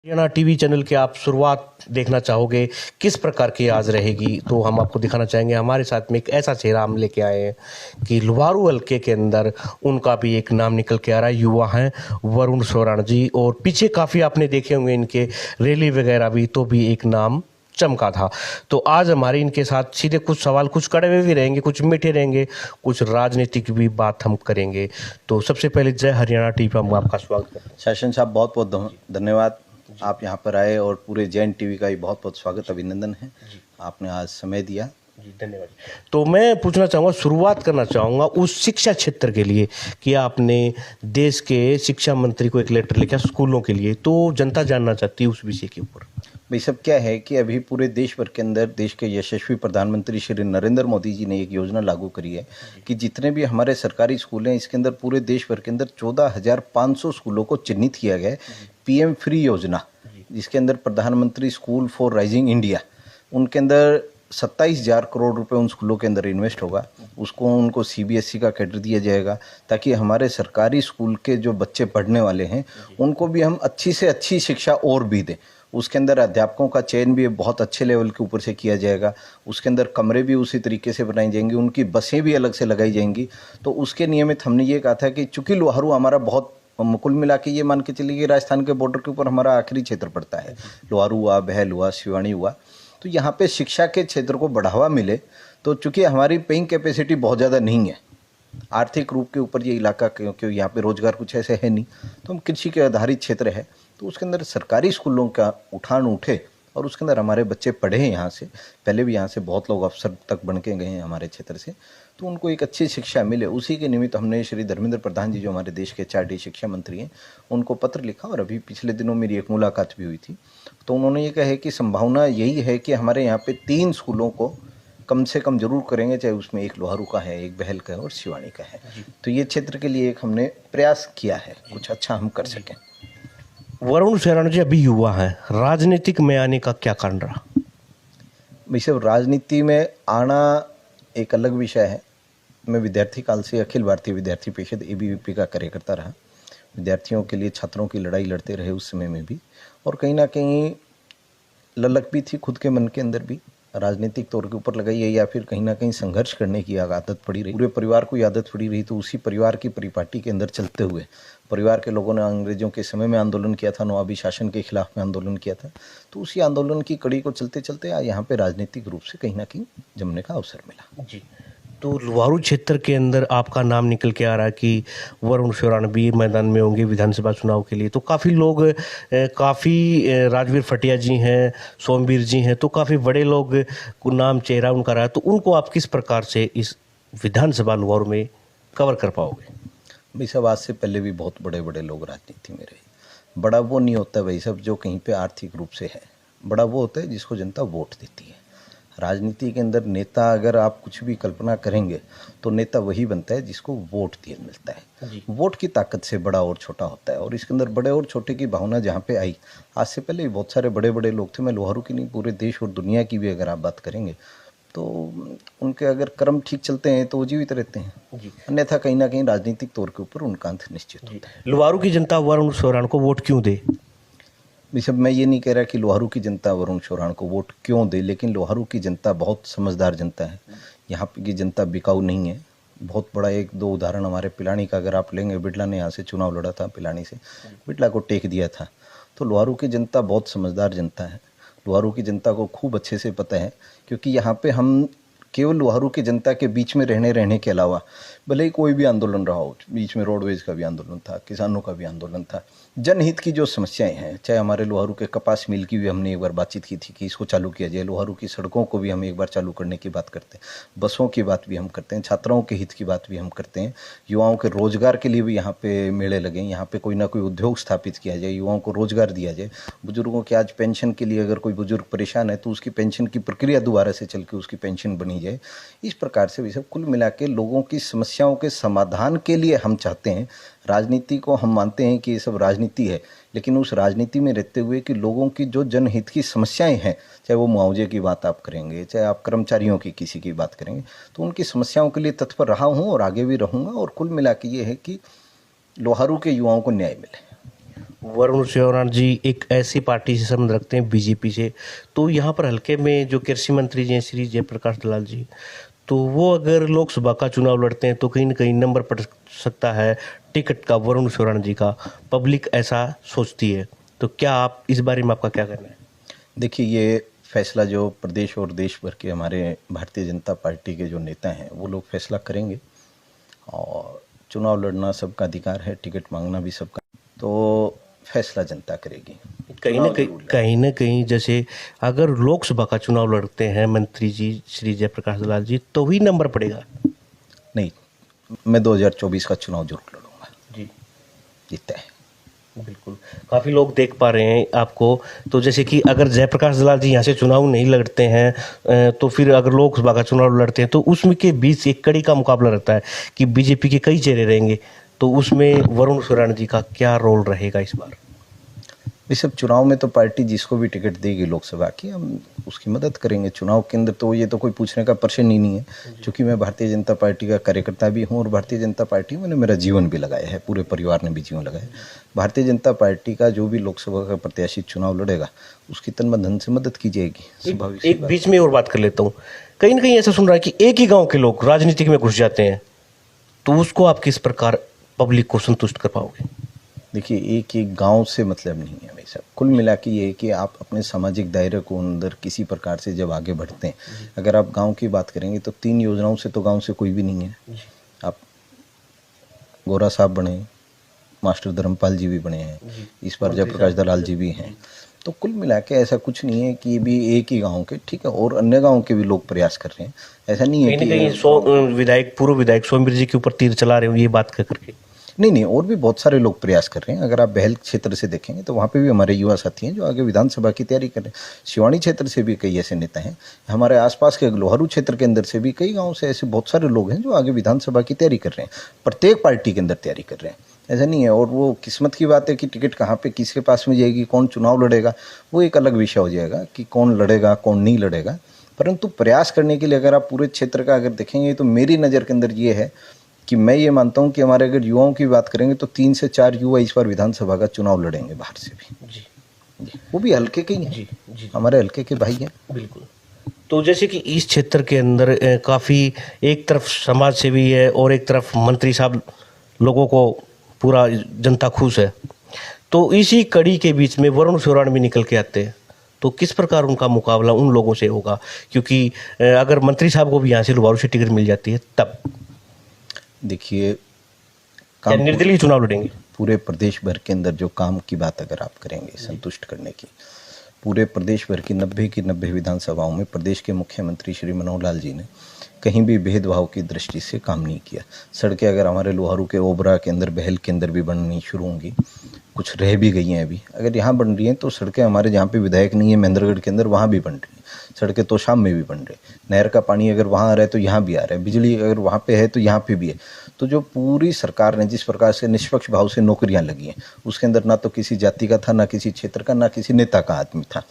Haryana TV channel की आप शुरुआत देखना चाहोगे किस प्रकार की आज रहेगी, तो हम आपको दिखाना चाहेंगे। हमारे साथ में एक ऐसा चेहरा हम लेके आए हैं कि लुहारू हल्के के अंदर उनका भी एक नाम निकल के आ रहा है। युवा हैं वरुण सोराण जी, और पीछे काफ़ी आपने देखे होंगे इनके रैली वगैरह भी, तो भी एक नाम चमका था। तो आज हमारे इनके साथ सीधे कुछ सवाल, कुछ कड़वे भी रहेंगे, कुछ मीठे रहेंगे, कुछ राजनीतिक भी बात हम करेंगे। तो सबसे पहले जय हरियाणा टीवी पर हम आपका स्वागत करते हैं। शासन साहब बहुत बहुत धन्यवाद, आप यहाँ पर आए और पूरे जैन टीवी का भी बहुत बहुत स्वागत अभिनंदन है। आपने आज समय दिया जी, धन्यवाद। तो मैं पूछना चाहूँगा, शुरुआत करना चाहूँगा उस शिक्षा क्षेत्र के लिए कि आपने देश के शिक्षा मंत्री को एक लेटर लिखा स्कूलों के लिए, तो जनता जानना चाहती है उस विषय के ऊपर। भाई सब क्या है कि अभी पूरे देश भर के अंदर देश के यशस्वी प्रधानमंत्री श्री नरेंद्र मोदी जी ने एक योजना लागू करी है कि जितने भी हमारे सरकारी स्कूल हैं इसके अंदर पूरे देश भर के अंदर 14,500 स्कूलों को चिन्हित किया गया है। पीएम फ्री योजना, जिसके अंदर प्रधानमंत्री स्कूल फॉर राइजिंग इंडिया, उनके अंदर 27,000 करोड़ रुपए उन स्कूलों के अंदर इन्वेस्ट होगा। उसको उनको सीबीएसई का कैडर दिया जाएगा ताकि हमारे सरकारी स्कूल के जो बच्चे पढ़ने वाले हैं उनको भी हम अच्छी से अच्छी शिक्षा और भी दें। उसके अंदर अध्यापकों का चयन भी बहुत अच्छे लेवल के ऊपर से किया जाएगा। उसके अंदर कमरे भी उसी तरीके से बनाई जाएंगी, उनकी बसें भी अलग से लगाई जाएंगी। तो उसके नियमित हमने ये कहा था कि चूंकि लोहारू हमारा बहुत कुल मिला के ये मान के चलिए कि राजस्थान के बॉर्डर के ऊपर हमारा आखिरी क्षेत्र पड़ता है, लोहारू हुआ, बहल हुआ, सिवानी हुआ, तो यहाँ पे शिक्षा के क्षेत्र को बढ़ावा मिले। तो चूंकि हमारी पेइंग कैपेसिटी बहुत ज़्यादा नहीं है आर्थिक रूप के ऊपर ये इलाका, क्योंकि यहाँ पे रोजगार कुछ ऐसे है नहीं, तो हम कृषि के आधारित क्षेत्र है, तो उसके अंदर सरकारी स्कूलों का उठान उठे और उसके अंदर हमारे बच्चे पढ़े हैं। यहाँ से पहले भी यहाँ से बहुत लोग अफसर तक बन के गए हैं हमारे क्षेत्र से, तो उनको एक अच्छी शिक्षा मिले। उसी के निमित्त हमने श्री धर्मेंद्र प्रधान जी जो हमारे देश के चार्टर्ड शिक्षा मंत्री हैं उनको पत्र लिखा, और अभी पिछले दिनों मेरी एक मुलाकात भी हुई थी। तो उन्होंने ये कहा है कि संभावना यही है कि हमारे यहाँ पे 3 स्कूलों को कम से कम जरूर करेंगे, चाहे उसमें एक लोहारू का है, एक बहल का है और सिवानी का है। तो ये क्षेत्र के लिए एक हमने प्रयास किया है कुछ अच्छा हम कर सकें। वरुण सोराण जी अभी युवा हैं, राजनीतिक में आने का क्या कारण रहा? भाई साहब, राजनीति में आना एक अलग विषय है। मैं विद्यार्थी काल से अखिल भारतीय विद्यार्थी परिषद एबीवीपी का कार्यकर्ता रहा, विद्यार्थियों के लिए छात्रों की लड़ाई लड़ते रहे उस समय में भी, और कहीं ना कहीं ललक भी थी खुद के मन के अंदर भी, राजनीतिक तौर के ऊपर लगाई है या फिर कहीं ना कहीं संघर्ष करने की आदत पड़ी रही, पूरे परिवार को आदत पड़ी रही। तो उसी परिवार की परिपाटी के अंदर चलते हुए परिवार के लोगों ने अंग्रेजों के समय में आंदोलन किया था, नवाबी शासन के खिलाफ में आंदोलन किया था, तो उसी आंदोलन की कड़ी को चलते चलते यहाँ पे राजनीतिक रूप से कहीं ना कहीं जमने का अवसर मिला। जी, तो लुहारू क्षेत्र के अंदर आपका नाम निकल के आ रहा है कि वरुण सोराण भी मैदान में होंगे विधानसभा चुनाव के लिए। तो काफ़ी लोग, राजवीर फटिया जी हैं, सोमवीर जी हैं, तो काफ़ी बड़े लोग को नाम चेहरा उनका रहा है। तो उनको आप किस प्रकार से इस विधानसभा लुहारू में कवर कर पाओगे? भाई साहब, आज से पहले भी बहुत बड़े बड़े लोग राजनीति में रहे। बड़ा वो नहीं होता भाई साहब जो कहीं पे आर्थिक रूप से है, बड़ा वो होता है जिसको जनता वोट देती है। राजनीति के अंदर नेता, अगर आप कुछ भी कल्पना करेंगे तो नेता वही बनता है जिसको वोट दिया मिलता है। वोट की ताकत से बड़ा और छोटा होता है, और इसके अंदर बड़े और छोटे की भावना जहाँ पे आई, आज से पहले भी बहुत सारे बड़े बड़े लोग थे। मैं लोहारू की नहीं, पूरे देश और दुनिया की भी अगर आप बात करेंगे तो उनके अगर कर्म ठीक चलते हैं तो वो जीवित रहते हैं, अन्यथा कहीं ना कहीं राजनीतिक तौर के ऊपर उनका अंत निश्चित होता है। लुहारू की जनता वरुण सोराण को वोट क्यों दे? बिशप, मैं ये नहीं कह रहा कि लोहारू की जनता वरुण सोराण को वोट क्यों दे, लेकिन लोहारू की जनता बहुत समझदार जनता है। यहाँ की जनता बिकाऊ नहीं है। बहुत बड़ा एक दो उदाहरण हमारे पिलानी का अगर आप लेंगे, बिड़ला ने यहाँ से चुनाव लड़ा था, पिलानी से बिड़ला को टेक दिया था। तो लोहारू की जनता बहुत समझदार जनता है। लोहारू की जनता को खूब अच्छे से पता है, क्योंकि यहाँ पे हम केवल लोहारू की जनता के बीच में रहने के अलावा, भले ही कोई भी आंदोलन रहा हो, बीच में रोडवेज का भी आंदोलन था, किसानों का भी आंदोलन था, जनहित की जो समस्याएं हैं, चाहे हमारे लोहारू के कपास मिल की भी हमने एक बार बातचीत की थी कि इसको चालू किया जाए, लोहारू की सड़कों को भी हम एक बार चालू करने की बात करते हैं, बसों की बात भी हम करते हैं, छात्राओं के हित की बात भी हम करते हैं, युवाओं के रोजगार के लिए भी यहाँ पे मेले लगे, यहाँ पे कोई ना कोई उद्योग स्थापित किया जाए, युवाओं को रोजगार दिया जाए। बुजुर्गों के आज पेंशन के लिए अगर कोई बुजुर्ग परेशान है तो उसकी पेंशन की प्रक्रिया दोबारा से चल के उसकी पेंशन बनी जाए। इस प्रकार से भी सब कुल मिला के लोगों की समस्याओं के समाधान के लिए हम चाहते हैं। राजनीति को हम मानते हैं कि ये सब राजनीति है, लेकिन उस राजनीति में रहते हुए कि लोगों की जो जनहित की समस्याएं हैं, चाहे वो मुआवजे की बात आप करेंगे, चाहे आप कर्मचारियों की किसी की बात करेंगे, तो उनकी समस्याओं के लिए तत्पर रहा हूँ और आगे भी रहूँगा। और कुल मिला के ये है कि लोहारू के युवाओं को न्याय मिले। वरुण सिंह जी एक ऐसी पार्टी से संबंध रखते हैं बीजेपी से, तो यहाँ पर हल्के में जो कृषि मंत्री जी हैं श्री जयप्रकाश दलाल जी, तो वो अगर लोकसभा का चुनाव लड़ते हैं तो कहीं ना कहीं नंबर पड़ सकता है टिकट का वरुण सिंह जी का, पब्लिक ऐसा सोचती है। तो क्या आप इस बारे में आपका क्या कहना है? देखिए, ये फैसला जो प्रदेश और देश भर के हमारे भारतीय जनता पार्टी के जो नेता हैं वो लोग फैसला करेंगे, और चुनाव लड़ना सबका अधिकार है, टिकट मांगना भी सबका, तो फैसला जनता करेगी। कहीं ना कहीं जैसे अगर लोकसभा का चुनाव लड़ते हैं मंत्री जी श्री जयप्रकाश दलाल जी तो ही नंबर पड़ेगा। नहीं, मैं 2024 का चुनाव जरूर लड़ूंगा जी, जीतता है। बिल्कुल, काफ़ी लोग देख पा रहे हैं आपको। तो जैसे कि अगर जयप्रकाश दलाल जी यहाँ से चुनाव नहीं लड़ते हैं तो फिर अगर लोकसभा का चुनाव लड़ते हैं तो उसमें के बीच एक कड़ी का मुकाबला रहता है कि बीजेपी के कई चेहरे रहेंगे, तो उसमें वरुण सिंह जी का क्या रोल रहेगा इस बार? इस सब चुनाव में तो पार्टी जिसको भी टिकट देगी लोकसभा की, हम उसकी मदद करेंगे। चुनाव के अंदर तो ये तो कोई पूछने का प्रश्न ही नहीं है, क्योंकि मैं भारतीय जनता पार्टी का कार्यकर्ता भी हूँ और भारतीय जनता पार्टी में मेरा जीवन भी लगाया है, पूरे परिवार ने भी जीवन लगाया है। भारतीय जनता पार्टी का जो भी लोकसभा का प्रत्याशी चुनाव लड़ेगा उसकी तन मन धन से मदद की जाएगी। एक बीच में और बात कर लेता हूँ, कहीं ना कहीं ऐसा सुन रहा है कि एक ही गाँव के लोग राजनीति में घुस जाते हैं, तो उसको आप किस प्रकार पब्लिक को संतुष्ट कर पाओगे? देखिए, एक एक गांव से मतलब नहीं है भाई साहब। कुल मिला के ये है कि आप अपने सामाजिक दायरे को अंदर किसी प्रकार से जब आगे बढ़ते हैं, अगर आप गांव की बात करेंगे तो 3 योजनाओं से तो गांव से कोई भी नहीं है। आप गोरा साहब बने, मास्टर धर्मपाल जी भी बने हैं, इस बार जयप्रकाश दलाल जी भी हैं, तो कुल मिला के ऐसा कुछ नहीं है कि भी एक ही गांव के, ठीक है, और अन्य गांव के भी लोग प्रयास कर रहे हैं। ऐसा नहीं है कि पूर्व विधायक सोमवीर जी के ऊपर तीर चला रहे हो ये बात कर करके। नहीं, और भी बहुत सारे लोग प्रयास कर रहे हैं। अगर आप बहल क्षेत्र से देखेंगे तो वहाँ पे भी हमारे युवा साथी हैं जो आगे विधानसभा की तैयारी कर रहे हैं। सिवानी क्षेत्र से भी कई ऐसे नेता हैं। हमारे आसपास के लोहारू क्षेत्र के अंदर से भी कई गाँव से ऐसे बहुत सारे लोग हैं जो आगे विधानसभा की तैयारी कर रहे हैं, प्रत्येक पार्टी के अंदर तैयारी कर रहे हैं। ऐसा नहीं है, और वो किस्मत की बात है कि टिकट कहाँ पे किसके पास में जाएगी, कौन चुनाव लड़ेगा, वो एक अलग विषय हो जाएगा कि कौन लड़ेगा कौन नहीं लड़ेगा। परंतु प्रयास करने के लिए अगर आप पूरे क्षेत्र का अगर देखेंगे तो मेरी नज़र के अंदर ये है कि मैं ये मानता हूं कि हमारे अगर युवाओं की बात करेंगे तो 3 से 4 युवा इस बार विधानसभा का चुनाव लड़ेंगे बाहर से भी। जी, वो भी हल्के के ही हैं। जी, हमारे हल्के के भाई हैं। बिल्कुल। तो जैसे कि इस क्षेत्र के अंदर काफ़ी एक तरफ समाज सेवी है और एक तरफ मंत्री साहब, लोगों को पूरा जनता खुश है, तो इसी कड़ी के बीच में वरुण सिंह भी निकल के आते हैं, तो किस प्रकार उनका मुकाबला उन लोगों से होगा? क्योंकि अगर मंत्री साहब को भी यहाँ से लुबारू से टिकट मिल जाती है तब देखिए, निर्दलीय चुनाव लड़ेंगे। पूरे प्रदेश भर के अंदर जो काम की बात अगर आप करेंगे संतुष्ट करने की, पूरे प्रदेश भर की 90 की 90 विधानसभाओं में प्रदेश के मुख्यमंत्री श्री मनोहर लाल जी ने कहीं भी भेदभाव की दृष्टि से काम नहीं किया। सड़कें अगर हमारे लोहारू के ओबरा के अंदर, बहल के अंदर भी बननी शुरू होंगी, कुछ रह भी गई हैं अभी, अगर यहाँ बन रही हैं तो सड़कें हमारे जहाँ पे विधायक नहीं है महेंद्रगढ़ के अंदर वहाँ भी बन रही हैं। सड़कें तो शाम में भी बन रही, नहर का पानी अगर वहाँ आ रहा है तो यहाँ भी आ रहा है, बिजली अगर वहाँ पे है तो यहाँ पे भी है। तो जो पूरी सरकार ने जिस प्रकार से निष्पक्ष भाव से नौकरियां लगी हैं, उसके अंदर ना तो किसी जाति का था, ना किसी क्षेत्र का, ना किसी नेता का आदमी था।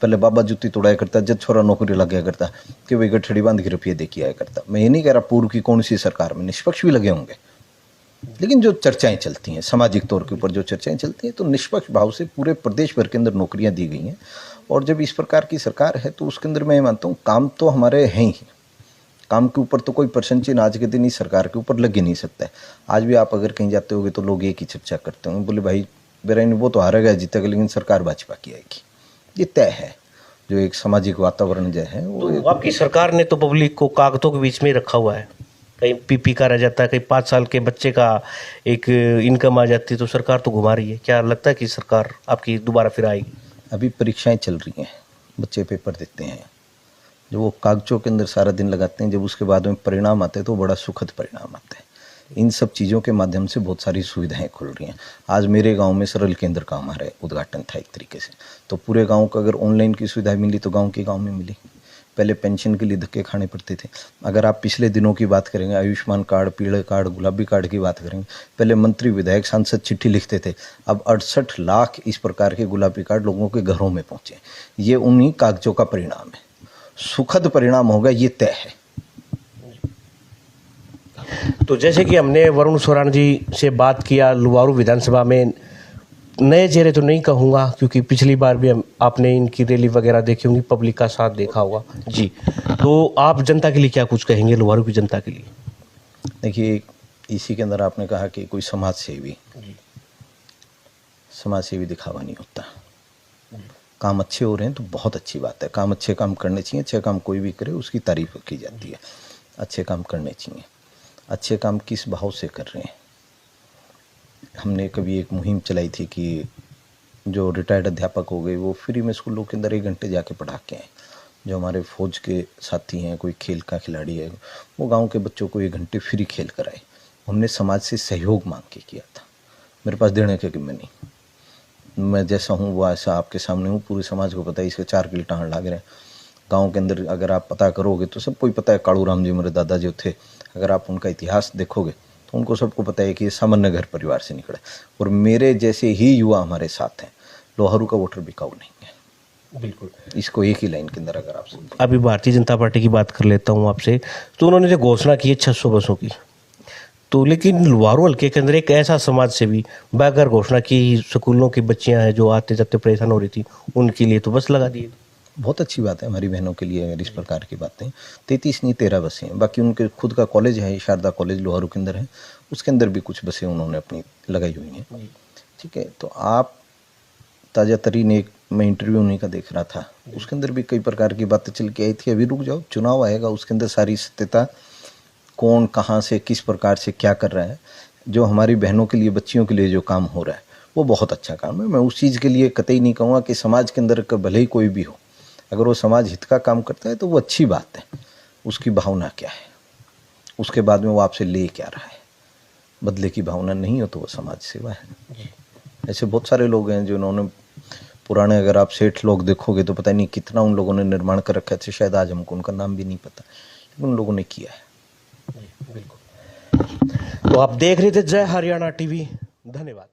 पहले बाबा जुत्ती तोड़ाया करता, जज छोरा नौकरी लग गया करता कि वही गठड़ी बांध के रुपये दे के आया करता। मैं ये नहीं कह रहा पूर्व की कौन सी सरकार में निष्पक्ष भी लगे होंगे, लेकिन जो चर्चाएं चलती हैं सामाजिक तौर के ऊपर, जो चर्चाएं चलती हैं, तो निष्पक्ष भाव से पूरे प्रदेश भर के अंदर नौकरियां दी गई हैं। और जब इस प्रकार की सरकार है तो उसके अंदर मैं मानता हूँ काम तो हमारे हैं ही, काम के ऊपर तो कोई प्रश्न चिन्ह आज के दिन इस सरकार के ऊपर लग ही नहीं सकता है। आज भी आप अगर कहीं जाते होगे तो लोग एक ही चर्चा करते होंगे, बोले भाई बेराइन वो तो हारेगा जीतेगा लेकिन सरकार भाजपा की आएगी, ये तय है। जो एक सामाजिक वातावरण जो है वो तो आपकी सरकार ने तो पब्लिक को कागजों के बीच में रखा हुआ है, कहीं पीपी का रह जाता है, कहीं 5 साल के बच्चे का एक इनकम आ जाती है, तो सरकार तो घुमा रही है। क्या लगता है कि सरकार आपकी दोबारा फिर आएगी? अभी परीक्षाएं चल रही हैं, बच्चे पेपर देते हैं, जो वो कागजों के अंदर सारा दिन लगाते हैं, जब उसके बाद में परिणाम आते हैं तो बड़ा सुखद परिणाम आता है। इन सब चीज़ों के माध्यम से बहुत सारी सुविधाएं खुल रही हैं। आज मेरे गांव में सरल केंद्र का हमारे उद्घाटन था एक तरीके से, तो पूरे गांव को अगर ऑनलाइन की सुविधा मिली तो गांव के गांव में मिली। पहले पेंशन के लिए धक्के खाने पड़ते थे। अगर आप पिछले दिनों की बात करेंगे, आयुष्मान कार्ड, पीले कार्ड, गुलाबी कार्ड की बात करेंगे, पहले मंत्री विधायक सांसद चिट्ठी लिखते थे, अब 68 लाख इस प्रकार के गुलाबी कार्ड लोगों के घरों में पहुंचे। ये उन्हीं कागजों का परिणाम है, सुखद परिणाम होगा, ये तय है। तो जैसे कि हमने वरुण सिंह जी से बात किया, लुबारू विधानसभा में नए चेहरे तो नहीं कहूँगा, क्योंकि पिछली बार भी आपने इनकी रैली वगैरह देखी होंगी, पब्लिक का साथ देखा होगा जी। तो आप जनता के लिए क्या कुछ कहेंगे, लुहारू की जनता के लिए? देखिए, इसी के अंदर आपने कहा कि कोई समाज सेवी दिखावा नहीं होता। काम अच्छे हो रहे हैं तो बहुत अच्छी बात है, काम अच्छे काम करने चाहिए। अच्छे काम कोई भी करे उसकी तारीफ की जाती है, अच्छे काम करने चाहिए। अच्छे काम किस भाव से कर रहे हैं? हमने कभी एक मुहिम चलाई थी कि जो रिटायर्ड अध्यापक हो गए वो फ्री में स्कूलों के अंदर 1 घंटे जाके पढ़ा के आए। जो हमारे फौज के साथी हैं, कोई खेल का खिलाड़ी है, वो गांव के बच्चों को 1 घंटे फ्री खेल कराए। हमने समाज से सहयोग मांग के किया था। मेरे पास देने के मैं नहीं, मैं जैसा हूँ वो ऐसा आपके सामने हूँ। पूरे समाज को पता है इसके 4 किलो टाँड लाग रहे हैं। गाँव के अंदर अगर आप पता करोगे तो सबको ही पता है, काड़ू राम जी मेरे दादा जो थे, अगर आप उनका इतिहास देखोगे तो उनको सबको पता है कि ये सामान्य घर परिवार से निकले, और मेरे जैसे ही युवा हमारे साथ हैं। लोहारू का वोटर बिकाऊ नहीं है, बिल्कुल। इसको एक ही लाइन के अंदर अगर आप समझें। अभी भारतीय जनता पार्टी की बात कर लेता हूँ आपसे। तो उन्होंने जो घोषणा की है 600 बसों की, तो लेकिन लुहारू हल्के के अंदर एक ऐसा समाज सेवी बैगर घोषणा की, स्कूलों की बच्चियां हैं जो आते जाते परेशान हो रही थी, उनके लिए तो बस लगा दिए। बहुत अच्छी बात है हमारी बहनों के लिए अगर इस प्रकार की बातें। 33 नहीं 13 बसें हैं। बाकी उनके खुद का कॉलेज है, शारदा कॉलेज लोहारू के अंदर है, उसके अंदर भी कुछ बसें उन्होंने अपनी लगाई हुई हैं। ठीक है, तो आप ताज़ा तरीन एक मैं इंटरव्यू उन्हीं का देख रहा था, उसके अंदर भी कई प्रकार की बातें चल के आई थी। अभी रुक जाओ, चुनाव आएगा, उसके अंदर सारी सत्यता कौन कहाँ से किस प्रकार से क्या कर रहा है। जो हमारी बहनों के लिए, बच्चियों के लिए जो काम हो रहा है वो बहुत अच्छा काम है। मैं उस चीज़ के लिए कतई नहीं कहूँगा कि समाज के अंदर भले ही कोई भी हो, अगर वो समाज हित का काम करता है तो वो अच्छी बात है। उसकी भावना क्या है, उसके बाद में वो आपसे ले क्या रहा है। बदले की भावना नहीं हो तो वो समाज सेवा है। ऐसे बहुत सारे लोग हैं जिन्होंने पुराने, अगर आप सेठ लोग देखोगे तो पता नहीं कितना उन लोगों ने निर्माण कर रखा है। शायद आज हमको उनका नाम भी नहीं पता, लेकिन उन लोगों ने किया है। बिल्कुल। तो आप देख रहे थे जय हरियाणा टीवी। धन्यवाद।